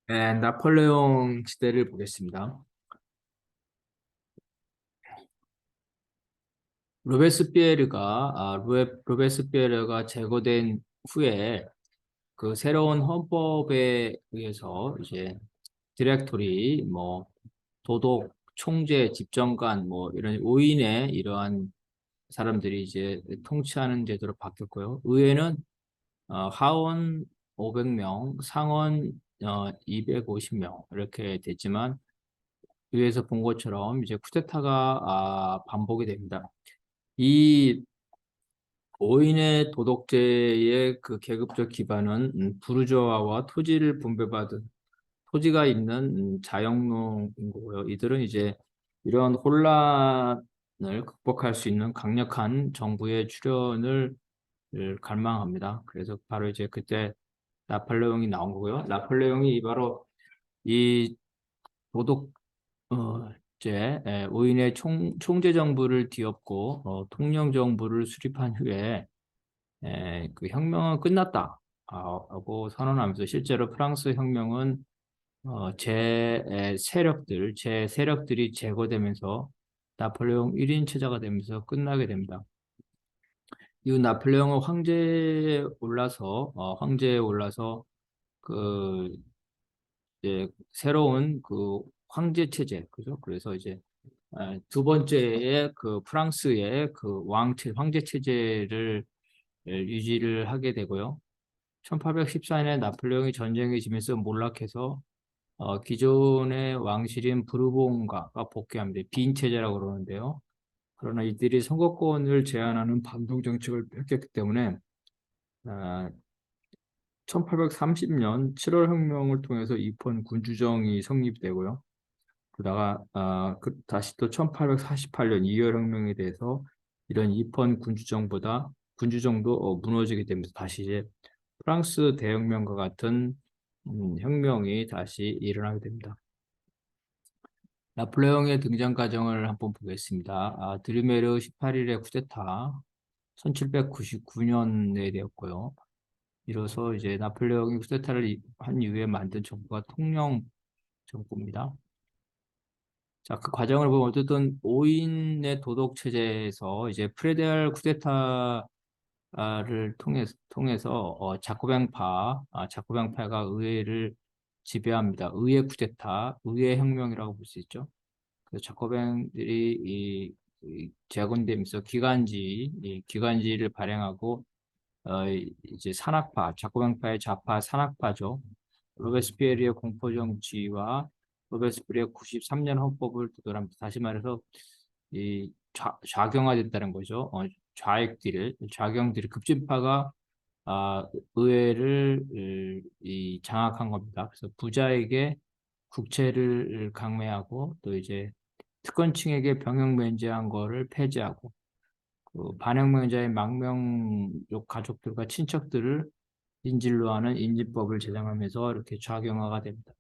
네, 나폴레옹 시대를 보겠습니다. 로베스피에르가 제거된 후에 그 새로운 헌법에 의해서 이제 디렉토리, 뭐 도독, 총재, 집정관, 뭐 이런 5인의 이러한 사람들이 이제 통치하는 제도로 바뀌었고요. 의회는 하원 500명, 상원 250명 이렇게 됐지만 위에서 본 것처럼 이제 쿠데타가 반복이 됩니다. 이 오인의 도덕제의 그 계급적 기반은 부르주아와 토지를 분배받은 토지가 있는 자영농인 거고요. 이들은 이제 이런 혼란을 극복할 수 있는 강력한 정부의 출현을 갈망합니다. 그래서 바로 이제 그때 나폴레옹이 나온 거고요. 나폴레옹이 바로 이 도덕 오인의 총재 정부를 뒤엎고 통령 정부를 수립한 후에 그 혁명은 끝났다 하고 선언하면서 실제로 프랑스 혁명은 제 세력들이 제거되면서 나폴레옹 1인 체제가 되면서 끝나게 됩니다. 이후 나폴레옹은 황제에 올라서 그 이제 새로운 그 황제 체제, 그죠? 그래서 이제 두 번째의 그 프랑스의 그 황제 체제를 유지를 하게 되고요. 1814년에 나폴레옹이 전쟁에 지면서 몰락해서 기존의 왕실인 부르봉가가 복귀합니다. 빈 체제라고 그러는데요. 그러나 이들이 선거권을 제한하는 반동 정책을 펼쳤기 때문에 1830년 7월 혁명을 통해서 입헌 군주정이 성립되고요. 그러다가 다시 또 1848년 2월 혁명에 대해서 이런 입헌 군주정도 무너지게 되면서 다시 이제 프랑스 대혁명과 같은 혁명이 다시 일어나게 됩니다. 나폴레옹의 등장 과정을 한번 보겠습니다. 드루메르 18일의 쿠데타 1799년에 되었고요. 이로써 이제 나폴레옹이 쿠데타를 한 이후에 만든 정부가 통령 정부입니다. 자, 그 과정을 보면 어쨌든 5인의 도덕 체제에서 이제 프레데알 쿠데타를 통해서 자코뱅파가 의회를 지배합니다. 의회 쿠데타, 의회 혁명이라고 볼 수 있죠. 그래서 자코뱅들이 이 재건되면서 기관지를 발행하고 이제 자코뱅파의 좌파 산악파죠. 로베스피에르의 공포정치와 로베스피에르의 93년 헌법을 두드립니다. 다시 말해서 이 좌경화됐다는 거죠. 좌경들이 급진파가 의회를 장악한 겁니다. 그래서 부자에게 국채를 강매하고 또 이제 특권층에게 병역 면제한 거를 폐지하고 그 반혁명자의 망명족 가족들과 친척들을 인질로 하는 인지법을 제정하면서 이렇게 좌경화가 됩니다.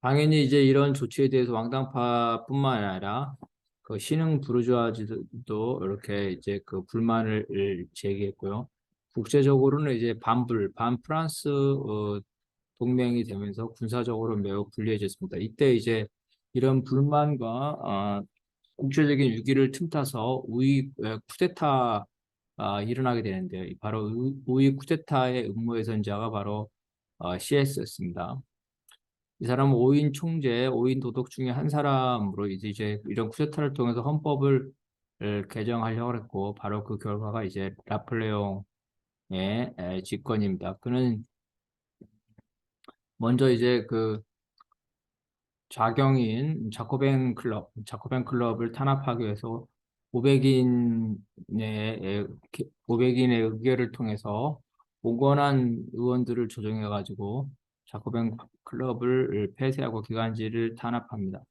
당연히 이제 이런 조치에 대해서 왕당파뿐만 아니라 그 신흥 부르주아지도 이렇게 이제 그 불만을 제기했고요. 국제적으로는 이제 반프랑스 동맹이 되면서 군사적으로 매우 불리해졌습니다. 이때 이제 이런 불만과 국제적인 위기를 틈타서 쿠데타 일어나게 되는데요. 바로 우이 쿠데타의 음모의 선자가 바로 CS였습니다. 이 사람은 5인 총재, 5인 도독 중에 한 사람으로 이제 이런 쿠데타를 통해서 헌법을 개정하려고 했고 바로 그 결과가 이제 나폴레옹의 집권입니다. 그는 먼저 이제 그 자코뱅 클럽을 탄압하기 위해서 500인의 500인의 의결을 통해서 5권한 의원들을 조정해 가지고 자코뱅 클럽을 폐쇄하고 기관지를 탄압합니다.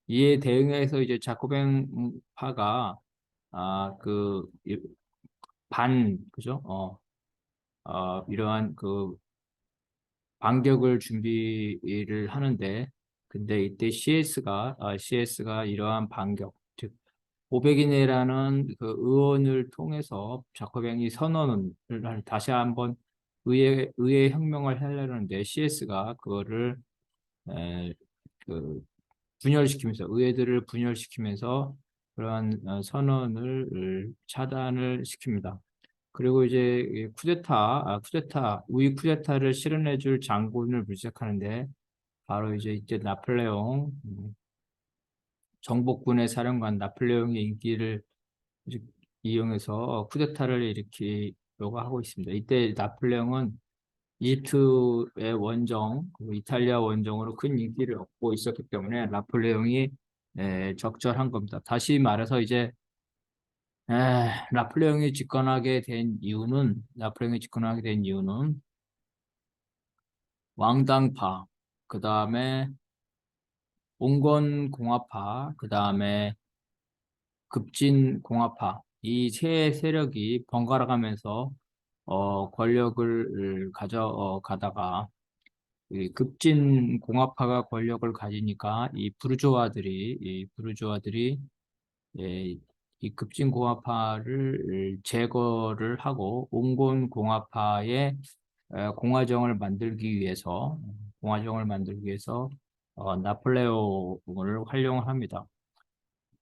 이에 대응해서 이제 자코뱅파가 그 그죠? 이러한 그 반격을 준비를 하는데 근데 이때 CS가 이러한 반격 즉 오백인이라는 그 의원을 통해서 자코뱅이 선언을 다시 한번 의회 혁명을 하려는데 CS가 그거를 에, 그 분열시키면서 의회들을 분열시키면서 그러한 선언을 차단을 시킵니다. 그리고 이제 이 우위 쿠데타를 실현해줄 장군을 물색하는데 바로 이제 나폴레옹 정복군의 사령관 나폴레옹의 인기를 이제 이용해서 쿠데타를 일으키려고 하고 있습니다. 이때 나폴레옹은 이집트의 원정, 그리고 이탈리아 원정으로 큰 인기를 얻고 있었기 때문에 나폴레옹이 적절한 겁니다. 다시 말해서 이제 나폴레옹이 집권하게 된 이유는 왕당파, 그 다음에 온건공화파, 그 다음에 급진공화파 이 세 세력이 번갈아가면서 권력을 가져가다가 이 급진공화파가 권력을 가지니까 이 부르주아들이 예, 이 급진공화파를 제거를 하고 온건공화파의 공화정을 만들기 위해서 나폴레옹을 활용을 합니다.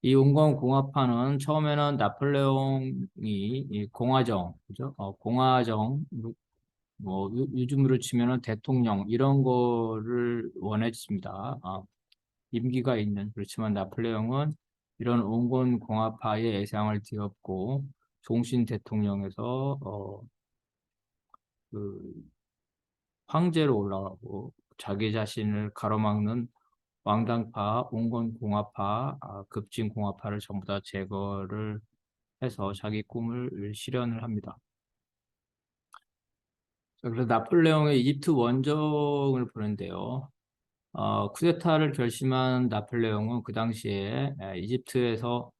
이 온건공화파는 처음에는 나폴레옹이 이 공화정, 그죠? 공화정, 뭐 요즘으로 치면은 대통령 이런 거를 원했습니다. 임기가 있는 그렇지만 나폴레옹은 이런 온건공화파의 예상을 뒤엎고 종신 대통령에서 그 황제로 올라가고 자기 자신을 가로막는 왕당파, 온건공화파, 급진공화파를 전부 다 제거를 해서 자기 꿈을 실현을 합니다. 자, 그래서 나폴레옹의 이집트 원정을 보는데요. 쿠데타를 결심한 나폴레옹은 그 당시에 이집트에서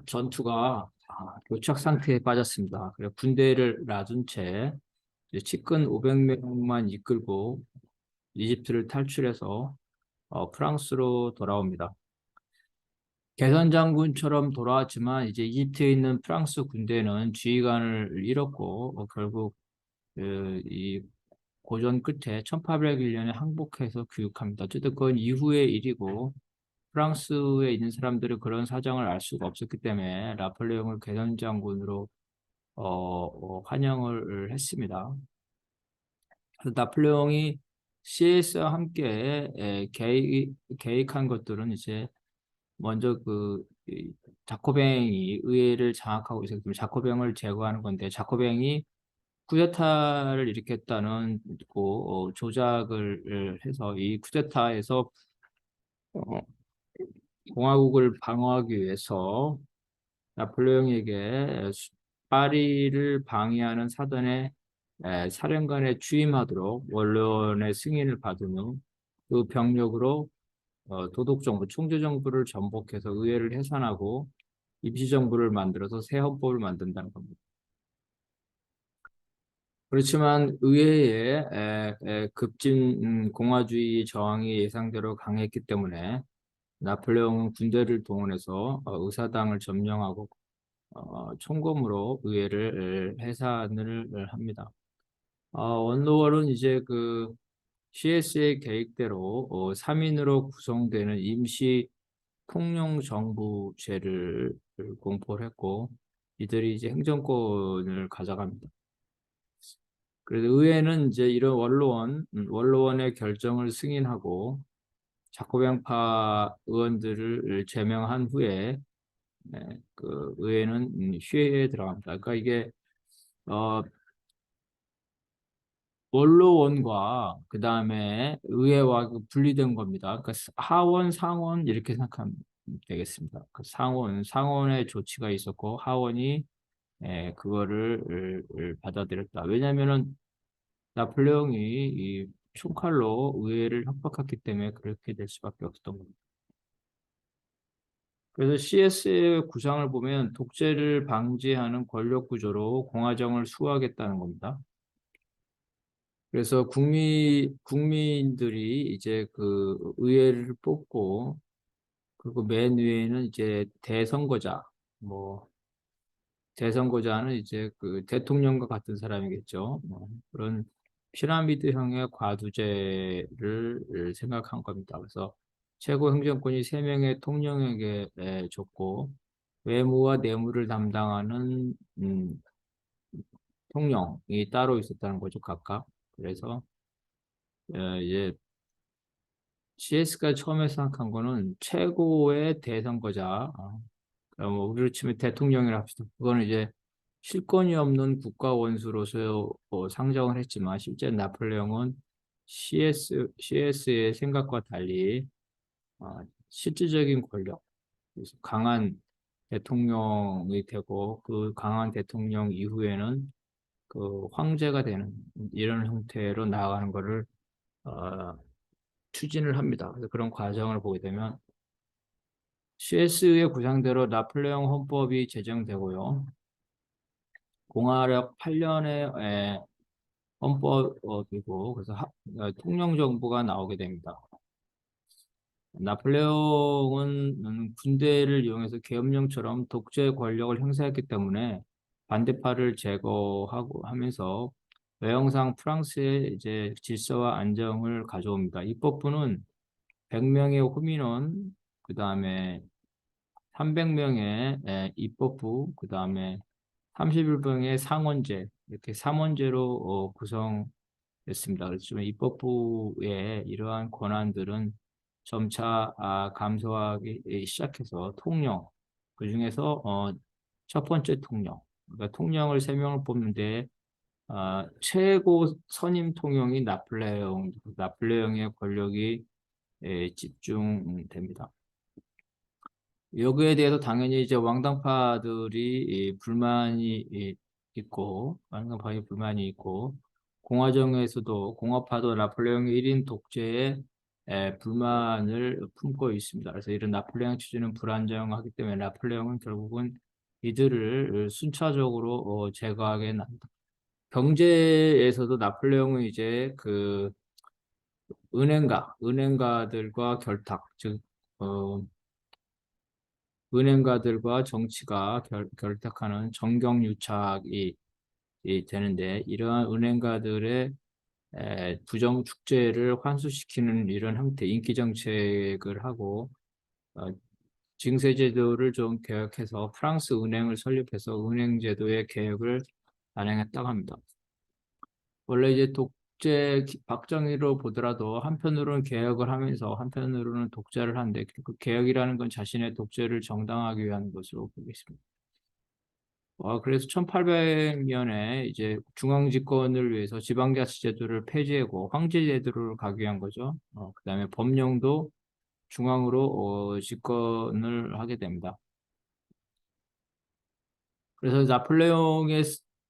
전투가 교착 상태에 빠졌습니다. 그래서 군대를 놔둔 채 이제 측근 500명만 이끌고 이집트를 탈출해서 프랑스로 돌아옵니다. 개선 장군처럼 돌아왔지만 이제 이집트에 있는 프랑스 군대는 지휘관을 잃었고 결국 이 고전 끝에 1801년에 항복해서 교육합니다. 어쨌든 그건 이후의 일이고 프랑스에 있는 사람들은 그런 사정을 알 수가 없었기 때문에 나폴레옹을 개선 장군으로 환영을 했습니다. 그래서 나폴레옹이 CS와 함께 계획한 것들은 이제 먼저 이 자코뱅이 의회를 장악하고 있었기 때문에 자코뱅을 제거하는 건데 자코뱅이 쿠데타를 일으켰다는 조작을 해서 이 쿠데타에서 어, 공화국을 방어하기 위해서 나폴레옹에게 파리를 방해하는 사단의 사령관에 취임하도록 원로원의 승인을 받은 후 그 병력으로 도독정부, 총재정부를 전복해서 의회를 해산하고 임시정부를 만들어서 새 헌법을 만든다는 겁니다. 그렇지만 의회에 급진 공화주의 저항이 예상대로 강했기 때문에 나폴레옹은 군대를 동원해서 의사당을 점령하고 총검으로 의회를 해산을 합니다. 원로월은 이제 그 CS의 계획대로 3인으로 구성되는 임시 통용정부제를 공포를 했고 이들이 이제 행정권을 가져갑니다. 그래서 의회는 이제 이런 원로원의 결정을 승인하고 자코뱅파 의원들을 제명한 후에 그 의회는 휴회에 들어갑니다. 그러니까 이게 어, 원로원과 그 다음에 의회와 분리된 겁니다. 그러니까 하원, 상원 이렇게 생각하면 되겠습니다. 그 상원의 조치가 있었고 하원이 그거를 받아들였다. 왜냐하면은 나폴레옹이 이 총칼로 의회를 협박했기 때문에 그렇게 될 수밖에 없었던 겁니다. 그래서 CS의 구상을 보면 독재를 방지하는 권력 구조로 공화정을 수호하겠다는 겁니다. 그래서 국민들이 이제 그 의회를 뽑고 그리고 맨 위에는 이제 대선거자, 뭐 대선고자는 이제 그 대통령과 같은 사람이겠죠. 그런 피라미드형의 과두제를 생각한 겁니다. 그래서 최고 행정권이 3명의 통령에게 줬고 외무와 내무를 담당하는 통령이 따로 있었다는 거죠, 각각. 그래서 이제 CS가 처음에 생각한 거는 최고의 대선거자, 뭐 우리로 치면 대통령이라 합시다. 그거는 이제 실권이 없는 국가 원수로서 상정을 했지만 실제 나폴레옹은 CS의 생각과 달리 실질적인 권력, 그래서 강한 대통령이 되고 그 강한 대통령 이후에는 그 황제가 되는 이런 형태로 나아가는 것을 어, 추진을 합니다. 그래서 그런 과정을 보게 되면 CS의 구상대로 나폴레옹 헌법이 제정되고요. 공화력 8년에 헌법이고 그래서 통령 정부가 나오게 됩니다. 나폴레옹은 군대를 이용해서 계엄령처럼 독재 권력을 행사했기 때문에 반대파를 제거하고 하면서 외형상 프랑스의 이제 질서와 안정을 가져옵니다. 입법부는 100명의 호민원, 그 다음에 300명의 입법부, 그 다음에 31명의 상원제, 이렇게 3원제로 구성됐습니다. 그래서 좀 입법부의 이러한 권한들은 점차 감소하기 시작해서 통령, 그중에서 첫 번째 통령, 그러니까 통령을 3명을 뽑는데 최고 선임 통령이 나폴레옹의 권력이 집중됩니다. 여기에 대해서 당연히 이제 왕당파들이 불만이 있고, 왕당파의 불만이 있고, 공화파도 나폴레옹의 1인 독재에 불만을 품고 있습니다. 그래서 이런 나폴레옹 추진은 불안정하기 때문에 나폴레옹은 결국은 이들을 순차적으로 제거하게 납니다. 경제에서도 나폴레옹은 이제 그 은행가들과 결탁, 즉, 은행가들과 정치가 결탁하는 정경유착이 되는데 이러한 은행가들의 부정 축제를 환수시키는 이런 형태 인기 정책을 하고 어, 징세 제도를 좀 개혁해서 프랑스 은행을 설립해서 은행 제도의 개혁을 단행했다고 합니다. 원래 이제 독재 박정희로 보더라도 한편으로는 개혁을 하면서 한편으로는 독재를 하는데 그 개혁이라는 건 자신의 독재를 정당화하기 위한 것으로 보겠습니다. 그래서 1800년에 이제 중앙 집권을 위해서 지방자치 제도를 폐지하고 황제 제도를 가기 위한 거죠. 그다음에 법령도 중앙으로 집권을 하게 됩니다. 그래서 나폴레옹의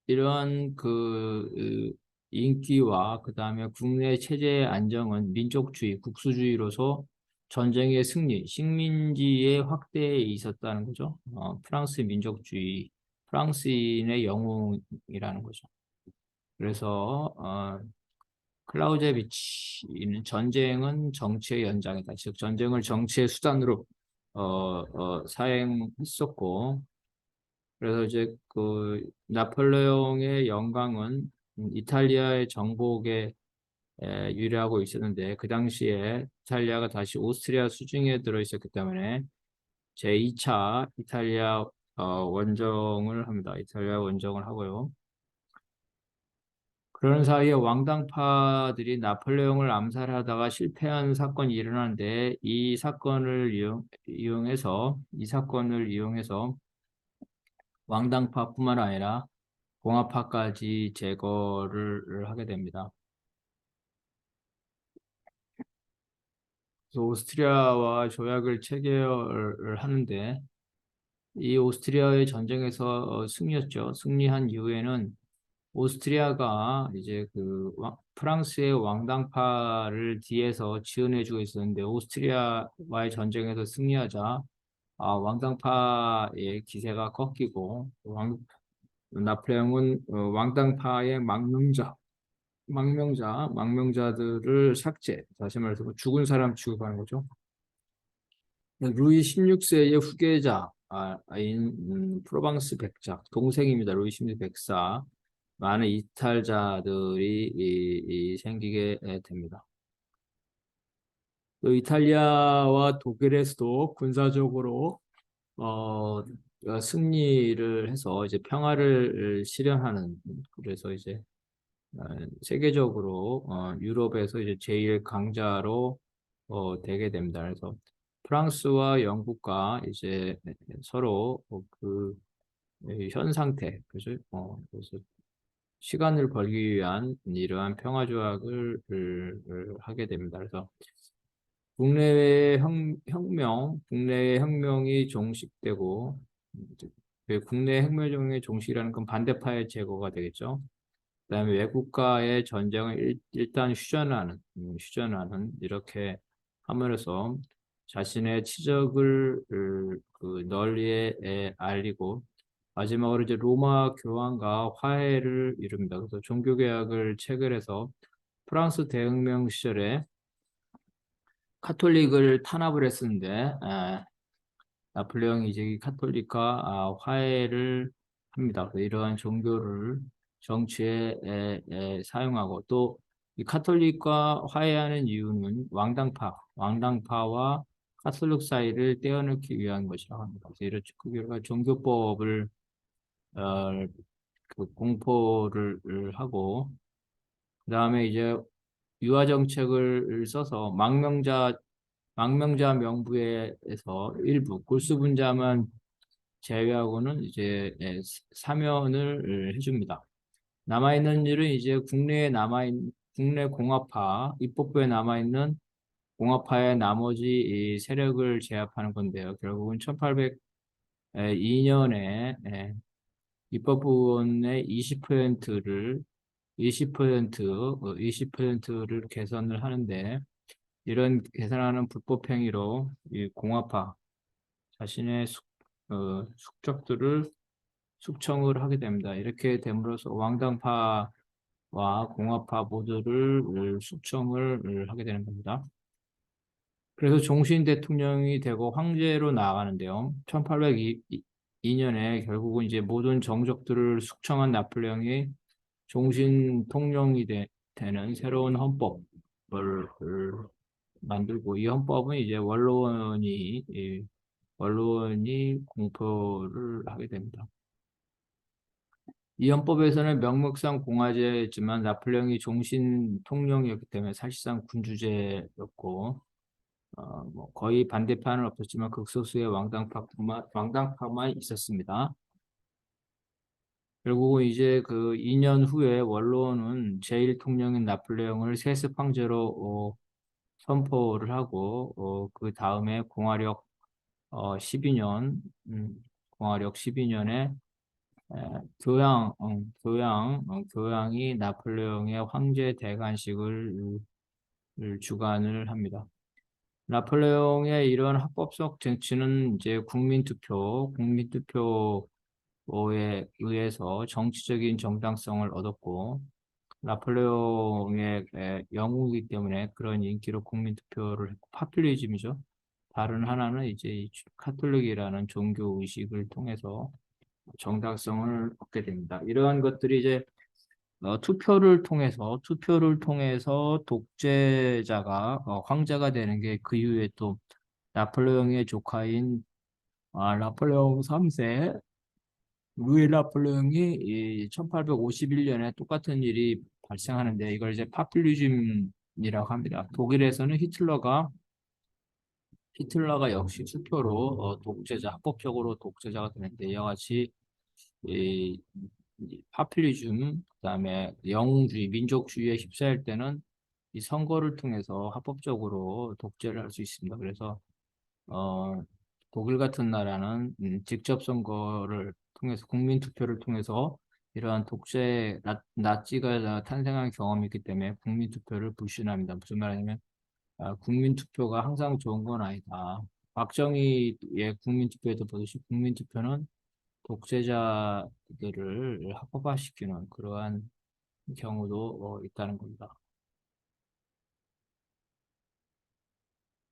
이러한 인기와 그다음에 국내 체제의 안정은 민족주의, 국수주의로서 전쟁의 승리, 식민지의 확대에 있었다는 거죠. 프랑스 민족주의, 프랑스인의 영웅이라는 거죠. 그래서 클라우제비치는 전쟁은 정치의 연장이다. 즉 전쟁을 정치의 수단으로 사행했었고 그래서 이제 그 나폴레옹의 영광은 이탈리아의 정복에 유리하고 있었는데 그 당시에 이탈리아가 다시 오스트리아 수중에 들어 있었기 때문에 제2차 이탈리아 원정을 합니다. 이탈리아 원정을 하고요. 그런 사이에 왕당파들이 나폴레옹을 암살하다가 실패한 사건이 일어나는데 이 사건을 이용해서 왕당파뿐만 아니라 공화파까지 제거를 하게 됩니다. 그래서 오스트리아와 조약을 체결을 하는데 이 오스트리아의 전쟁에서 승리했죠. 승리한 이후에는 오스트리아가 이제 프랑스의 왕당파를 뒤에서 지원해주고 있었는데 오스트리아와의 전쟁에서 승리하자 왕당파의 기세가 꺾이고 나폴레옹은 왕당파의 망명자들을 삭제, 다시 말해서 죽은 사람 취급하는 거죠. 루이 16세의 후계자, 프로방스 백작 동생입니다. 루이 16 백사. 많은 이탈자들이 생기게 됩니다. 또 이탈리아와 독일에서도 군사적으로 어, 승리를 해서 이제 평화를 실현하는, 그래서 이제 어, 세계적으로 유럽에서 이제 제일 강자로 되게 됩니다. 그래서 프랑스와 영국과 이제 서로 현 상태, 그죠? 그래서 시간을 벌기 위한 이러한 평화 조약을 하게 됩니다. 그래서 국내외 국내외 혁명이 종식되고, 국내 혁명의 종식이라는 건 반대파의 제거가 되겠죠. 그다음에 외국과의 전쟁을 일단 휴전하는 이렇게 함으로써 자신의 치적을 널리 알리고, 마지막으로 이제 로마 교황과 화해를 이룹니다. 그래서 종교개혁을 체결해서 프랑스 대혁명 시절에 카톨릭을 탄압을 했었는데, 나폴레옹이 이제 이 카톨릭과 화해를 합니다. 그래서 이러한 종교를 정치에 사용하고, 또 이 카톨릭과 화해하는 이유는 왕당파와 카톨릭 사이를 떼어놓기 위한 것이라고 합니다. 그래서 이런 종교법을 어, 공포를 하고, 그다음에 이제 유화 정책을 써서 망명자 명부에서 일부 골수분자만 제외하고는 이제 사면을 해줍니다. 남아있는 일은 이제 국내 공화파, 입법부에 남아있는 공화파의 나머지 이 세력을 제압하는 건데요. 결국은 1802년에 입법부원의 20%를 개선을 하는데, 이런 개선하는 불법 행위로 이 공화파 자신의 숙적들을 숙청을 하게 됩니다. 이렇게 됨으로써 왕당파와 공화파 모두를 숙청을 하게 되는 겁니다. 그래서 종신 대통령이 되고 황제로 나아가는데요. 1802년에 결국은 이제 모든 정적들을 숙청한 나폴레옹이 종신 통령이 되는 새로운 헌법을 만들고, 이 헌법은 이제 원로원이 공표를 하게 됩니다. 이 헌법에서는 명목상 공화제였지만 나폴레옹이 종신 통령이었기 때문에 사실상 군주제였고, 뭐 거의 반대파는 없었지만 극소수의 왕당파만 있었습니다. 결국은 이제 그 2년 후에 원로는 제1통령인 나폴레옹을 세습 황제로 선포를 하고, 그 다음에 12년, 공화력 12년에 교황이 나폴레옹의 황제 대관식을 주관을 합니다. 나폴레옹의 이런 합법적 정치는 이제 국민투표에 의해서 정치적인 정당성을 얻었고, 나폴레옹의 영웅이기 때문에 그런 인기로 국민투표를 했고, 파퓰리즘이죠. 다른 하나는 이제 이 카톨릭이라는 종교 의식을 통해서 정당성을 얻게 됩니다. 이러한 것들이 이제 투표를 통해서 독재자가 황제가 되는 게, 그 이후에 또 나폴레옹의 조카인 나폴레옹 3세 루이 나폴레옹이 이 1851년에 똑같은 일이 발생하는데, 이걸 이제 파퓰리즘이라고 합니다. 독일에서는 히틀러가 역시 투표로 합법적으로 독재자가 되는데, 이와 같이 이 파퓰리즘, 그다음에 영웅주의, 민족주의에 휩싸일 때는 이 선거를 통해서 합법적으로 독재를 할 수 있습니다. 그래서 어, 독일 같은 나라는 직접 선거를 통해서, 국민 투표를 통해서 이러한 나치가 탄생한 경험이 있기 때문에 국민 투표를 불신합니다. 무슨 말이냐면, 국민 투표가 항상 좋은 건 아니다. 박정희의 국민 투표에도 보듯이 국민 투표는 독재자들을 합법화시키는 그러한 경우도 있다는 겁니다.